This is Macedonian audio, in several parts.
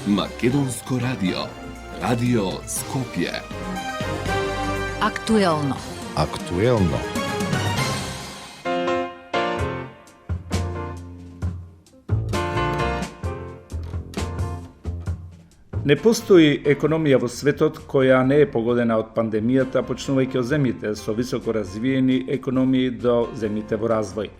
Македонско радио. Радио Скопје. Актуелно. Актуелно. Не постои економија во светот која не е погодена од пандемијата, почнувајќи од земјите со високо развиени економии до земјите во развој.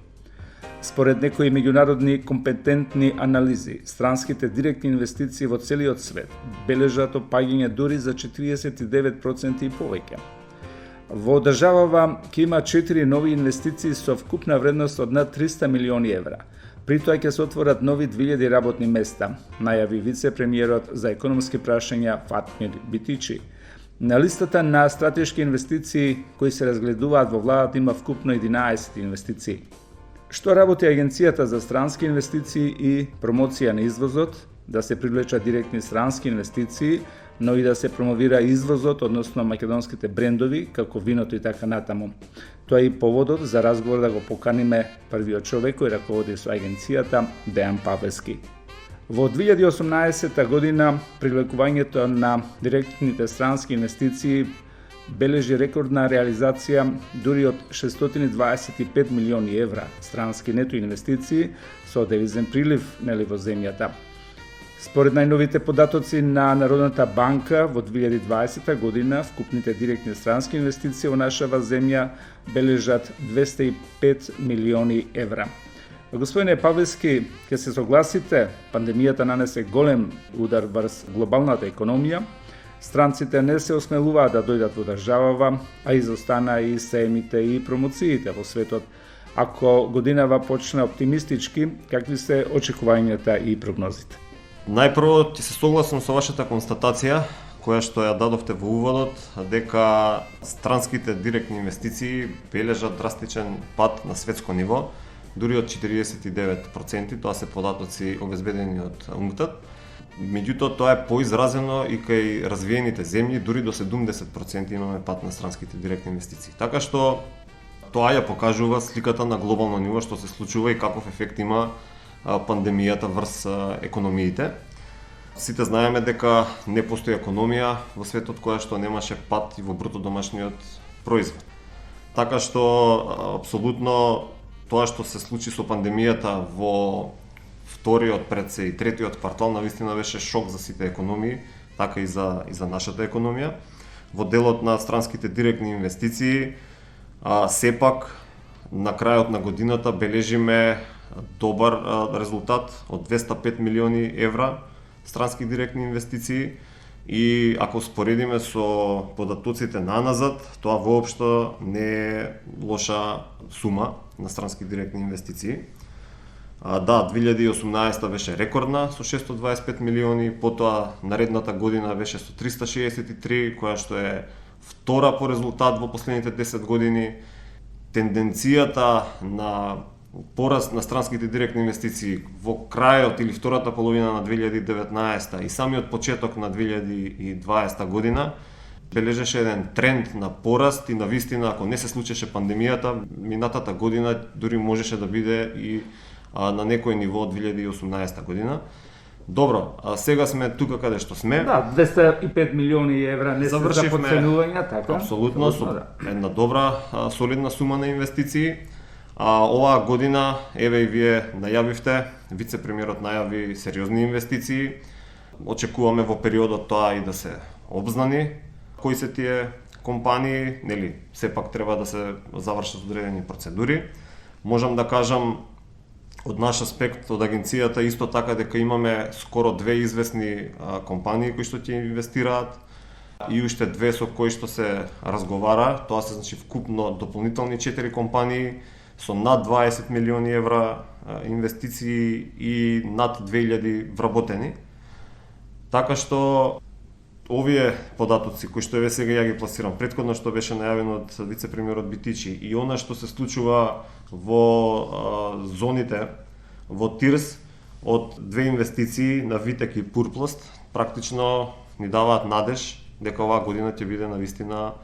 Според некои меѓународни компетентни анализи, странските директни инвестиции во целиот свет бележат опаѓање дури за 49% и повеќе. Во државава ќе има 4 нови инвестиции со вкупна вредност од над 300 милиони евра. При тоа ќе се отворат нови 2000 работни места, најави вице-премиерот за економски прашања Фатмир Битичи. На листата на стратешки инвестиции кои се разгледуваат во владата има вкупно 11 инвестиции. Што работи Агенцијата за странски инвестиции и промоција на извозот, да се привлечат директни странски инвестиции, но и да се промовира извозот, односно македонските брендови, како виното и така натаму. Тоа е и поводот за разговор да го поканиме првиот човек кој раководи со агенцијата, Дејан Павлевски. Во 2018 година привлекувањето на директните странски инвестиции бележи рекордна реализација дури од 625 милиони евра странски нето инвестиции со девизен прилив во земјата. Според најновите податоци на Народната банка во 2020 година вкупните директни странски инвестиции во нашава земја бележат 205 милиони евра. Господине Павлевски, ќе се согласите, пандемијата нанесе голем удар врз глобалната економија. Странците не се осмелуваат да дојдат во државава, а изостана и сеемите и промоциите во светот. Ако годинава почне оптимистички, какви се очекувањата и прогнозите? Најпрво ќе се согласам со вашата констатација, која што ја дадовте во уводот, дека странските директни инвестиции бележат драстичен пат на светско ниво, дури од 49%, тоа се податоци обезбедени од УНКТАД. Меѓутоа, тоа е поизразено и кај развиените земји, дури до 70% имаме пат на странските директни инвестиции. Така што тоа ја покажува сликата на глобално ниво што се случува и каков ефект има пандемијата врз економиите. Сите знаеме дека не постои економија во светот која што немаше пат и во бруто домашниот производ. Така што апсолутно тоа што се случи со пандемијата во вториот пред се и третиот квартал навистина беше шок за сите економии, така и за нашата економија. Во делот на странските директни инвестиции, сепак на крајот на годината бележиме добар резултат од 205 милиони евра странски директни инвестиции и ако споредиме со податоците наназад, тоа воопшто не е лоша сума на странски директни инвестиции. Да, 2018 беше рекордна со 625 милиони, потоа наредната година беше со 363, која што е втора по резултат во последните 10 години. Тенденцијата на пораст на странските директни инвестиции во крајот или втората половина на 2019 и самиот почеток на 2020 година бележеше еден тренд на пораст и навистина, ако не се случеше пандемијата, минатата година дури можеше да биде и на некој ниво од 2018 година. Добро, а сега сме тука каде што сме. Да, 205 милиони евра не се за подценување, така? Апсолутно, со една добра, солидна сума на инвестиции. Оваа година, еве и вие најавивте, вице-премиерот најави сериозни инвестиции. Очекуваме во периодот тоа и да се обзнани кои се тие компании, нели, сепак треба да се завршат одредени процедури. Можам да кажам од наш аспект, од агенцијата, исто така дека имаме скоро 2 известни компании кои што ќе инвестираат и уште 2 со кои што се разговара. Тоа се значи вкупно дополнителни 4 компании со над 20 милиони евра инвестиции и над 2000 вработени. Така што овие податоци кои што еве сега ја ги пласирам, претходно што беше најавено од вице-премиерот Битичи и она што се случува во зоните во ТИРС од 2 инвестиции на Витек и Пурпласт, практично ни даваат надеж дека оваа година ќе биде навистина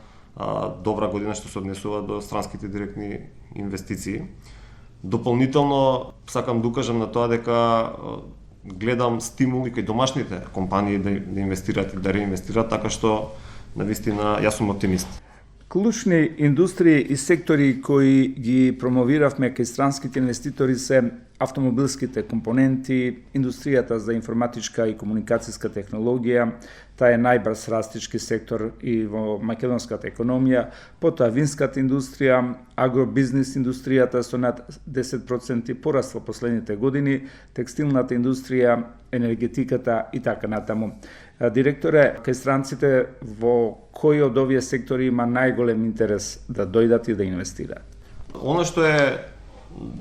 добра година што се однесува до странските директни инвестиции. Дополнително сакам да укажам на тоа дека гледам стимул и кај домашните компании да инвестираат и да реинвестираат, така што навистина јас сум оптимист. Клучни индустрии и сектори кои ги промовиравме кај странските инвеститори се автомобилските компоненти, индустријата за информатичка и комуникацијска технологија, таа е најбрз растички сектор и во македонската економија, потоа винската индустрија, агробизнис индустријата со над 10% пораст во последните години, текстилната индустрија, енергетиката и така натаму. Директоре, кај странците во кои од овие сектори има најголем интерес да дојдат и да инвестираат? Она што е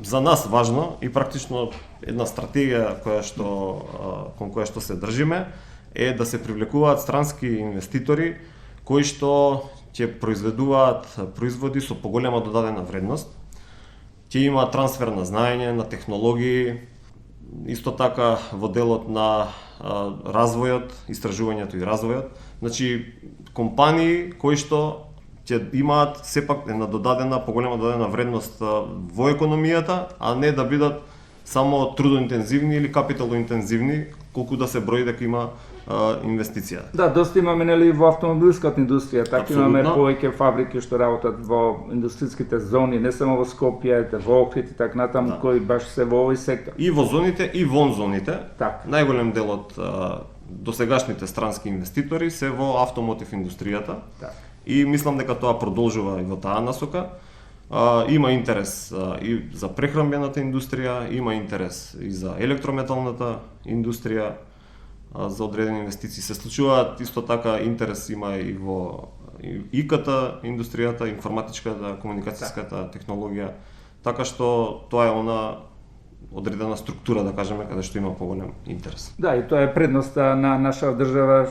за нас важно и практично една стратегија кон која што се држиме е да се привлекуваат странски инвеститори кои што ќе произведуваат производи со поголема додадена вредност, ќе има трансфер на знаење, на технологии, исто така во делот на развојот, истражувањето и развојот. Значи, компании кои што ќе имаат сепак една поголема додадена вредност во економијата, а не да бидат само трудоинтензивни или капиталоинтензивни, колку да се брои дека има инвестиција. Да, доста имаме нели во автомобилската индустрија, така Апсолутно. имаме повеќе фабрики што работат во индустријските зони, не само во Скопје, во Охрид и така натаму, кои баш се во овој сектор. И во зоните и вон зоните. Така. Најголем дел од досегашните странски инвеститори се во автомотив индустријата. Така. И мислам дека тоа продолжува и во таа насока. Има интерес и за прехранбената индустрија, има интерес и за електрометалната индустрија, за одредени инвестиции се случуваат, исто така интерес има и во ИКТ индустријата, информатичката, комуникацијската технологија, така што тоа е она одредена структура, да кажеме, каде што има поголем интерес. Да, и тоа е предноста на наша држава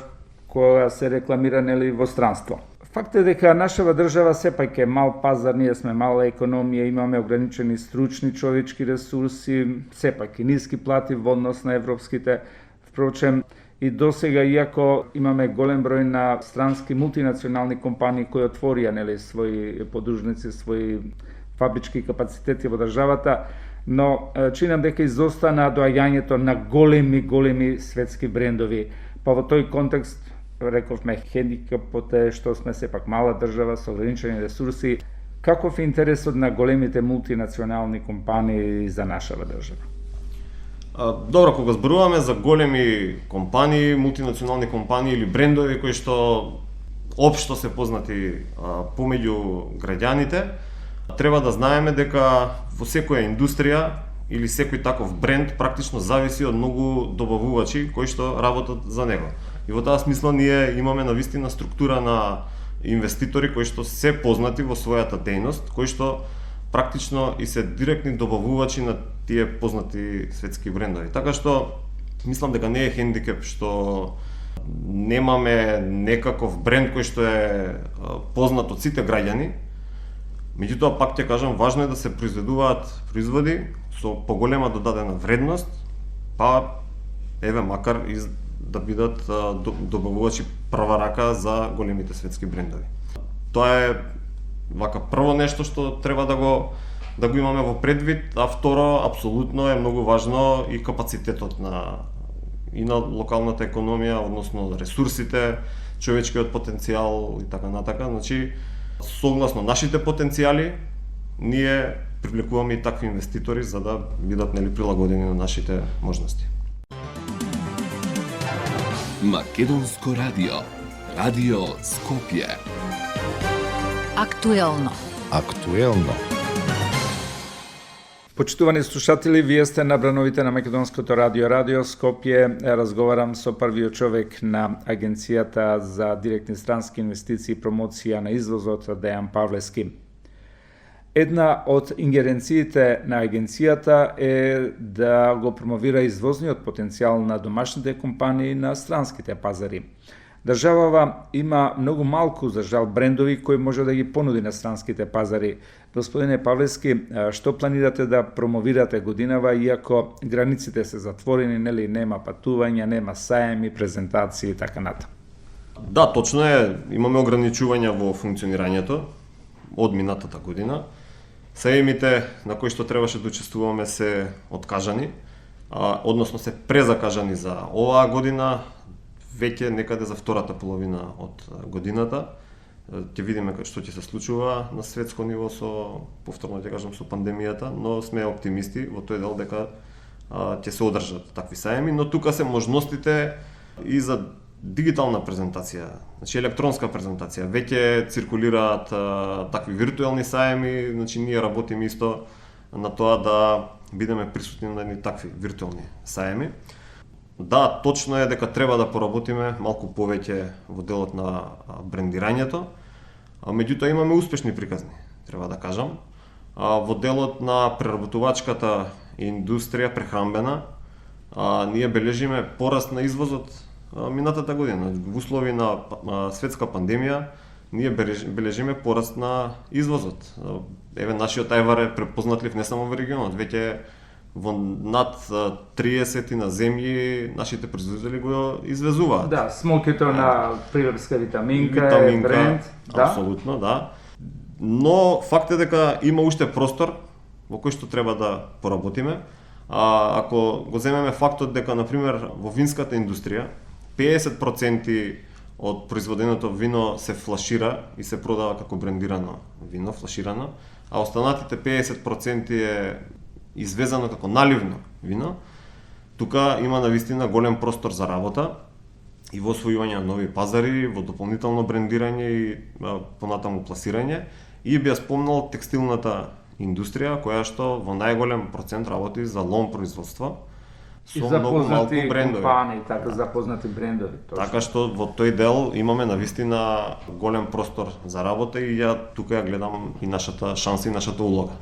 која се рекламира нели во странство. Факт е дека нашава држава сепак е мал пазар, ние сме мала економија, имаме ограничени стручни човечки ресурси, сепак и ниски плати во однос на европските. Впрочем, и досега, иако имаме голем број на странски мултинационални компании кои отворија нели своји подружници, своји фабрички капацитети во државата, но чинам дека изостана доаѓањето на големи светски брендови. Па во тој контекст рековме хендикапот е што сме сепак мала држава со ограничени ресурси. Каков е интересот на големите мултинационални компании за нашава држава? Добро, кога зборуваме за големи компании, мултинационални компании или брендови кои што општо се познати помеѓу граѓаните, треба да знаеме дека во секоја индустрија или секој таков бренд практично зависи од многу добавувачи кои што работат за него. И во таа смисла ние имаме навистина структура на инвеститори кои што се познати во својата дејност, кои што практично и се директни добавувачи на тие познати светски брендови. Така што мислам дека не е хендикеп што немаме некаков бренд кој што е познат од сите граѓани. Меѓутоа, пак ќе кажам, важно е да се произведуваат производи со поголема додадена вредност, па еве макар и да бидат добавувачи прва рака за големите светски брендови. Тоа е вака прво нешто што треба да го имаме во предвид, а второ апсолутно е многу важно и капацитетот на локалната економија, односно ресурсите, човечкиот потенцијал и така натака. Значи, согласно нашите потенцијали, ние привлекуваме и такви инвеститори за да бидат нели прилагодени на нашите можности. Македонско радио. Радио Скопје. Актуелно. Почитувани слушатели, вие сте на брановите на Македонското радио, Радио Скопје. Разговарам со првиот човек на Агенцијата за директни странски инвестиции и промоција на извозот, Дејан Павлески. Една од ингеренциите на агенцијата е да го промовира извозниот потенцијал на домашните компании на странските пазари. Државава има многу малку, за жал, брендови кои може да ги понуди на странските пазари. Господине Павлески, што планирате да промовирате годинава, иако границите се затворени, нели нема патувања, нема саеми, презентации и така натаму? Да, точно е, имаме ограничувања во функционирањето од минатата година. Саемите на кои што требаше да учествуваме се откажани. односно се презакажани за оваа година, веќе некаде за втората половина од годината. Ќе видиме што ќе се случува на светско ниво со, повторно ќе кажам, со пандемијата, но сме оптимисти во тој дел дека ќе се одржат такви саеми, но тука се можностите и за дигитална презентација, значи електронска презентација. Веќе циркулираат такви виртуелни саеми, значи ние работиме исто на тоа да бидеме присутни на едни такви виртуелни саеми. Да, точно е дека треба да поработиме малку повеќе во делот на брендирањето, меѓутоа имаме успешни приказни, треба да кажам. Во делот на преработувачката индустрија прехранбена, ние бележиме пораст на извозот минатата година. Во услови на светска пандемија, ние бележиме пораст на извозот. Еве, нашиот ајвар е препознатлив не само во регионот, веќе во над 30 на земји нашите производители го извезуваат. Да, смокито на пригорска витаминка е бренд. Апсолутно, да. Но факт е дека има уште простор во кој што треба да поработиме. Ако го земеме фактот дека, например, во винската индустрија, 50% од произведеното вино се флашира и се продава како брендирано вино, флаширано, а останатите 50% е извезано како наливно вино, тука има навистина голем простор за работа и во освојување на нови пазари, во дополнително брендирање и понатаму пласирање. И би ја спомнал текстилната индустрија, која што во најголем процент работи за лом производство, и со многу малку брендови. компании, така запознати брендови. Точно. Така што во тој дел имаме навистина голем простор за работа и ја тука ја гледам и нашата шанса и нашата улога.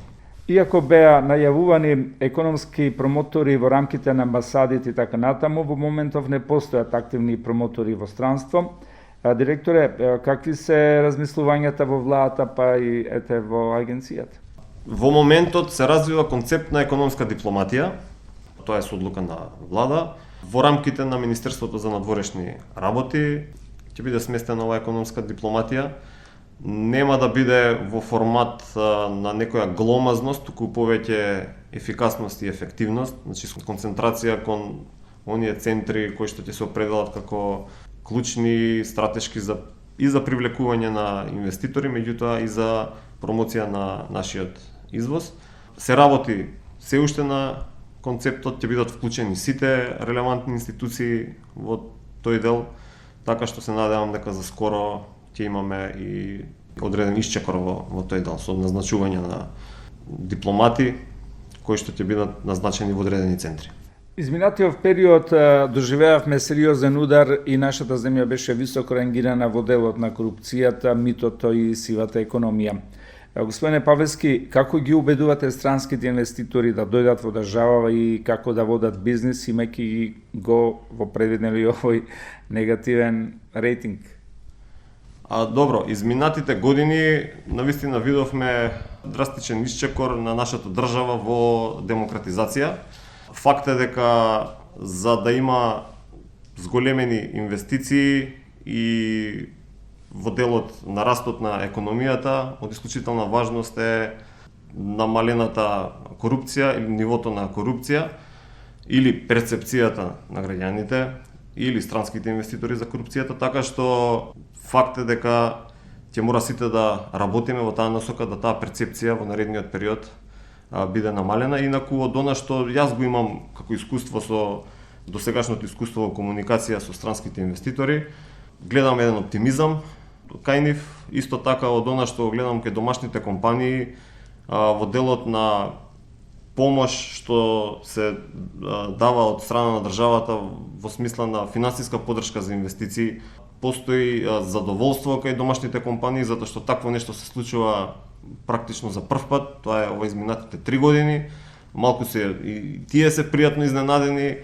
Иако беа најавувани економски промотори во рамките на амбасадите и така натаму, во моментов не постојат активни промотори во странство. Директоре, какви се размислувањата во владата па и ете во агенцијата? Во моментот се развива концепт на економска дипломатија, тоа е со одлука на влада. Во рамките на Министерството за надворешни работи ќе биде сместена оваа економска дипломатија. Нема да биде во формат на некоја гломазност, туку повеќе ефикасност и ефективност, значи концентрација кон оние центри кои што ќе се определат како клучни, стратешки и за привлекување на инвеститори, меѓутоа и за промоција на нашиот извоз. Се работи се уште на концептот, ќе бидат вклучени сите релевантни институции во тој дел, така што се надевам дека за скоро ќе имаме и одреден исчекор во тој дел со назначување на дипломати кои што ќе бидат назначени во одредени центри. Изминатиот период доживеавме сериозен удар и нашата земја беше високо рангирана во делот на корупцијата, митото и сивата економија. Господине Павлевски, како ги убедувате странските инвеститори да дојдат во држава и како да водат бизнис, имајќи го во предвиднели овој негативен рейтинг? Добро, изминатите години навистина видовме драстичен исчекор на нашата држава во демократизација. Факт е дека за да има зголемени инвестиции и во делот на растот на економијата, од исклучителна важност е намалената корупција или нивото на корупција или перцепцијата на граѓаните или странските инвеститори за корупцијата, така што факт е дека ќе мора сите да работиме во таа насока да таа перцепција во наредниот период биде намалена. Инаку од она што јас го имам како искуство со досегашното искуство во комуникација со странските инвеститори, гледам еден оптимизам кај нив, исто така од она што гледам кај домашните компании во делот на помош што се дава од страна на државата во смисла на финансиска поддршка за инвестиции. Постои задоволство кај домашните компании затоа што такво нешто се случува практично за прв пат, тоа е ова изминатите 3 години. Малку се и тие се пријатно изненадени,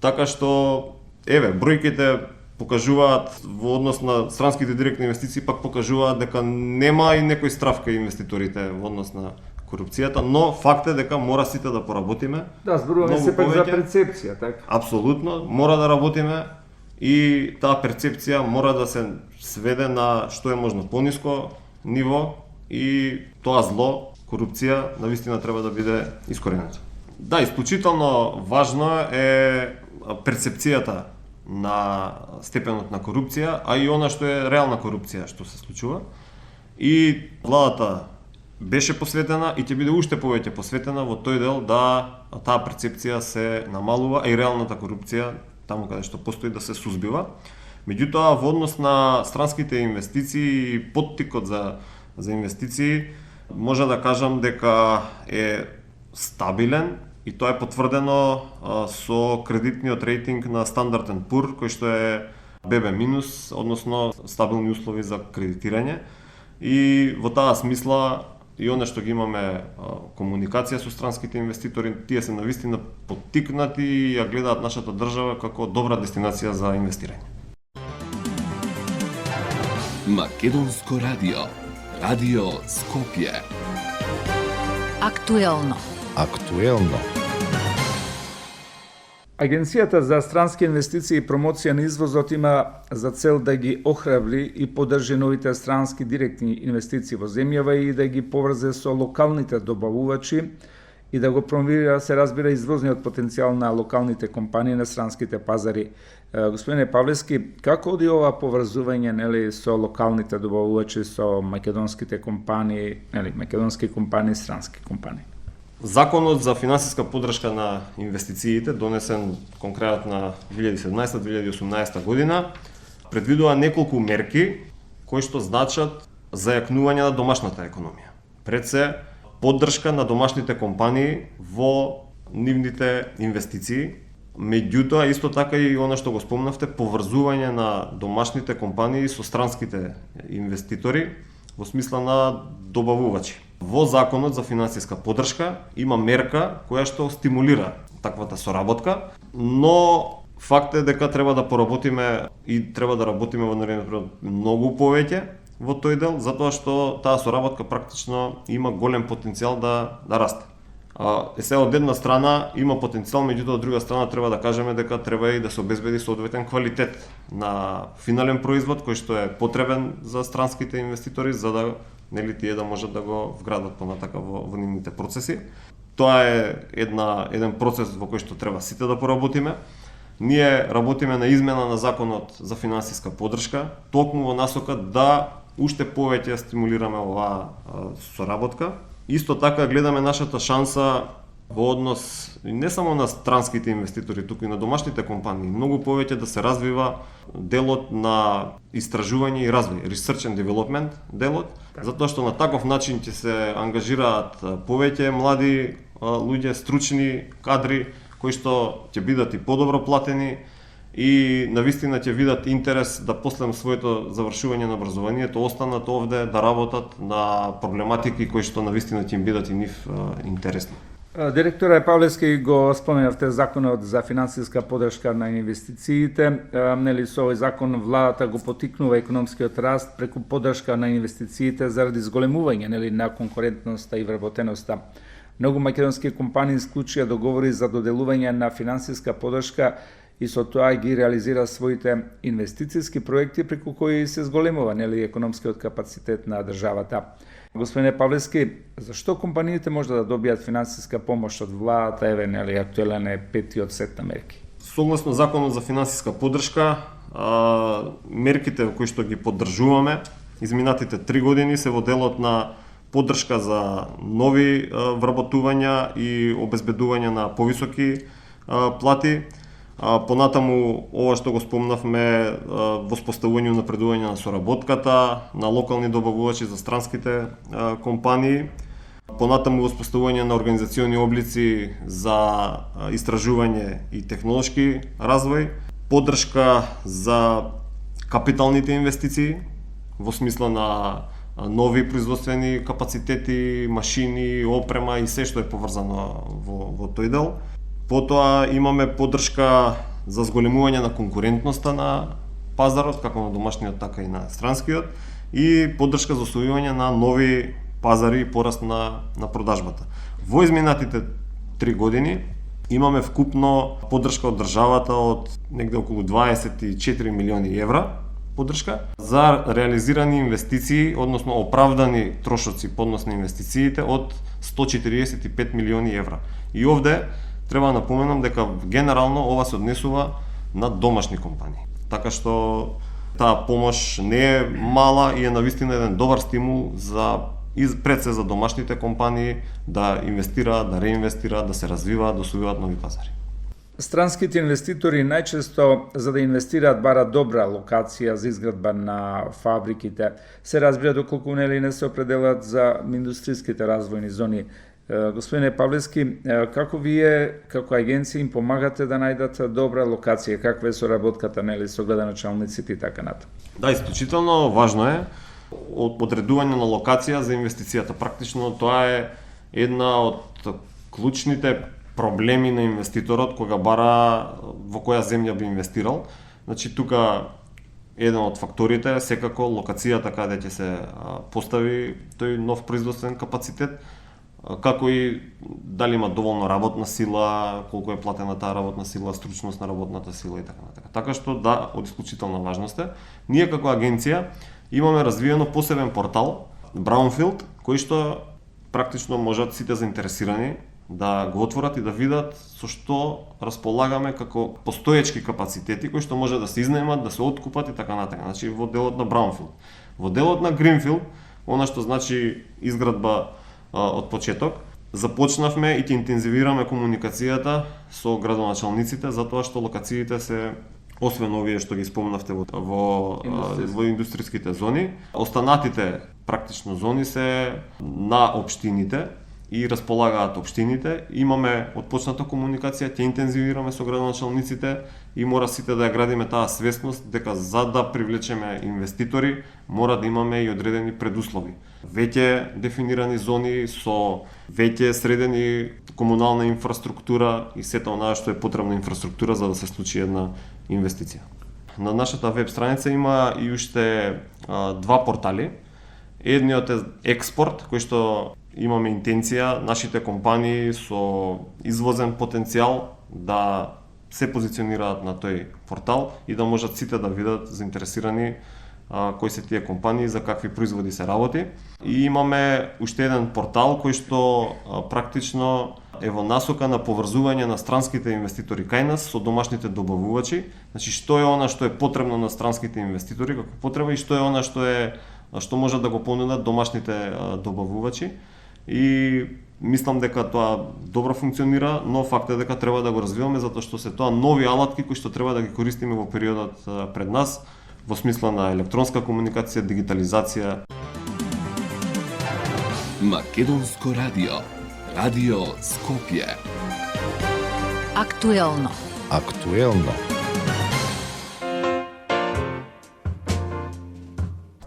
така што еве бројките покажуваат во однос на странските директни инвестиции, пак покажуваат дека нема и некој страв кај инвеститорите во однос на корупцијата, но факт е дека мора сите да поработиме. Да, зборуваме се пак за перцепција, така? Апсолутно, мора да работиме и таа перцепција мора да се сведе на што е можно пониско ниво и тоа зло, корупција, навистина треба да биде искоренето. Да, исклучително важно е перцепцијата на степенот на корупција, а и она што е реална корупција што се случува. И владата беше посветена и ќе биде уште повеќе посветена во тој дел да таа перцепција се намалува, а и реалната корупција таму каде што постои да се сузбива. Меѓутоа, во однос на странските инвестиции и поттикот за инвестиции, може да кажам дека е стабилен и тоа е потврдено со кредитниот рейтинг на Standard & Poor, кој што е BB-, односно стабилни услови за кредитирање. И во таа смисла и оно што ги имаме комуникација со странските инвеститори, тие се навистина поттикнати и ја гледаат нашата држава како добра дестинација за инвестирање. Македонско радио. Радио Скопје. Актуелно. Актуелно. Агенцијата за странски инвестиции и промоција на извозот има за цел да ги охрабри и поддржи новите странски директни инвестиции во земјава и да ги поврзе со локалните добавувачи и да го промовира, се разбира, извозниот потенцијал на локалните компании на странските пазари. Господине Павлевски, како оди ова поврзување со локалните добавувачи, со македонските компании, македонски компании, странски компании? Законот за финансиска поддршка на инвестициите, донесен конкретно на 2017-2018 година, предвидува неколку мерки кои што значат зајакнување на домашната економија. Пред се, поддршка на домашните компании во нивните инвестиции, меѓутоа исто така и она што го спомнавте, поврзување на домашните компании со странските инвеститори во смисла на добавувачи. Во Законот за финансиска поддршка има мерка која што стимулира таквата соработка, но факт е дека треба да поработиме и треба да работиме во наредниот период многу повеќе во тој дел, затоа што таа соработка практично има голем потенцијал да расте. Сега од една страна има потенцијал, меѓутоа од друга страна треба да кажеме дека треба и да се обезбеди соодветен квалитет на финален производ кој што е потребен за странските инвеститори за да тие да можат да го вградат понатака во нивните процеси. Тоа е еден процес во кој што треба сите да поработиме. Ние работиме на измена на Законот за финансиска поддршка, токму во насока да уште повеќе стимулираме оваа соработка. Исто така гледаме нашата шанса во однос не само на странските инвеститори, туку и на домашните компании, многу повеќе да се развива делот на истражување и развој, research and development делот, затоа што на таков начин ќе се ангажираат повеќе млади луѓе, стручни кадри кои што ќе бидат и подобро платени и навистина ќе видат интерес да после своето завршување на образованието останат овде да работат на проблематики кои што навистина ќе им бидат и нив интересни. Директоре Павлевски, го споменавте Законот за финансиска поддршка на инвестициите. Со овој закон владата го потикнува економскиот раст преку поддршка на инвестициите заради зголемување на конкурентноста и вработеноста. Многу македонски компании склучија договори за доделување на финансиска поддршка и со тоа ги реализира своите инвестициски проекти преку кои се зголемува економскиот капацитет на државата. Господине Павлевски, зашто компаниите може да добијат финансиска помош од владата, актуелен е петиот сет на мерки? Согласно Законот за финансиска поддршка, мерките кои што ги поддржуваме изминатите 3 години се во делот на поддршка за нови вработувања и обезбедување на повисоки плати. Понатаму, ова што го спомнавме, воспоставување и напредување на соработката на локални добавувачи за странските компании, понатаму воспоставување на организациони облици за истражување и технолошки развој, поддршка за капиталните инвестиции во смисла на нови производствени капацитети, машини, опрема и се што е поврзано во тој дел. Потоа имаме поддршка за зголемување на конкурентноста на пазарот, како на домашниот, така и на странскиот, и поддршка за освојување на нови пазари и пораст на продажбата. Во изминатите 3 години имаме вкупно поддршка од државата од негде околу 24 милиони евра поддршка за реализирани инвестиции, односно оправдани трошоци поднос на инвестициите од 145 милиони евра. И овде треба да напоменам дека генерално ова се однесува на домашни компании. Така што таа помош не е мала и е навистина еден добар стимул за пред се за домашните компании да инвестираат, да реинвестираат, да се развиваат, да освојуваат нови пазари. Странските инвеститори најчесто за да инвестираат бараат добра локација за изградба на фабриките. Се разбира доколку нели не се определат за индустријските развојни зони. Господине Павлевски, како вие како агенција им помагате да најдат добра локација? Каква е соработката нели со градоначалниците и така натаму? Да, исклучително важно е одредување на локација за инвестицијата. Практично тоа е една од клучните проблеми на инвеститорот кога бара во која земја би инвестирал. Значи тука еден од факторите е секако локацијата каде ќе се постави тој нов производствен капацитет, како и дали има доволно работна сила, колку е платена таа работна сила, стручност на работната сила и така натаму. Така што да, од исклучителна важност е. Ние како агенција имаме развиено посебен портал Brownfield, кој што практично можат сите заинтересирани да го отворат и да видат со што располагаме како постоечки капацитети кои што може да се изнаемат, да се откупат и така натаму. Значи во делот на Brownfield. Во делот на Greenfield, она што значи изградба од почеток, започнавме и ќе интензивираме комуникацијата со градоначалниците затоа што локациите се освен овие што ги спомнавте во индустријските зони, останатите практично зони се на општините и располагаат општините. Имаме отпочната комуникација, ќе интензивираме со градоначалниците и мора сите да ја градиме таа свесност дека за да привлечеме инвеститори мора да имаме и одредени предуслови. Веќе дефинирани зони со веќе средени комунална инфраструктура и сета онаа што е потребна инфраструктура за да се случи една инвестиција. На нашата веб страница има и уште два портали. Едниот е експорт, кој што имаме интенција нашите компании со извозен потенцијал да се позиционираат на тој портал и да можат сите да видат заинтересирани кои се тие компании, за какви производи се работи. И имаме уште еден портал кој што практично е во насока на поврзување на странските инвеститори кај нас со домашните добавувачи. Значи што е она што е потребно на странските инвеститори како потреба и што е она што можат да го понудат домашните добавувачи. И мислам дека тоа добро функционира, но факт е дека треба да го развиваме затоа што се тоа нови алатки кои што треба да ги користиме во периодот пред нас во смисла на електронска комуникација, дигитализација. Македонско радио. Радио Скопје. Актуелно.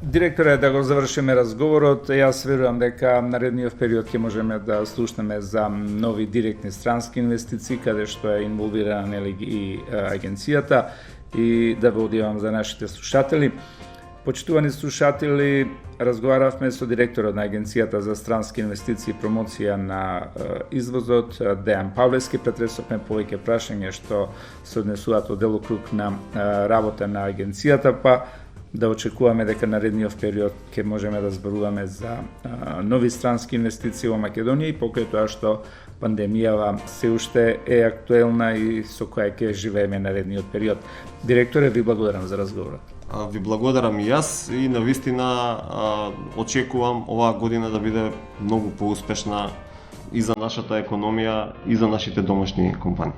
Директоре, да го завршиме разговорот, јас верувам дека наредниот период ќе можеме да слушнеме за нови директни странски инвестиции, каде што е инволвирана нели и агенцијата, и да ве одивам за нашите слушатели. Почитувани слушатели, разговаравме со директорот на Агенцијата за странски инвестиции и промоција на извозот, Дејан Павлевски. Претресовме повеќе прашања што се однесуваат од делокруг на работа на агенцијата, па да очекуваме дека наредниот период ќе можеме да зборуваме за нови странски инвестиции во Македонија и покрај тоа што пандемијава се уште е актуелна и со која ќе живееме наредниот период. Директоре, ви благодарам за разговорот. Ви благодарам и јас и навистина очекувам оваа година да биде многу поуспешна и за нашата економија и за нашите домашни компании.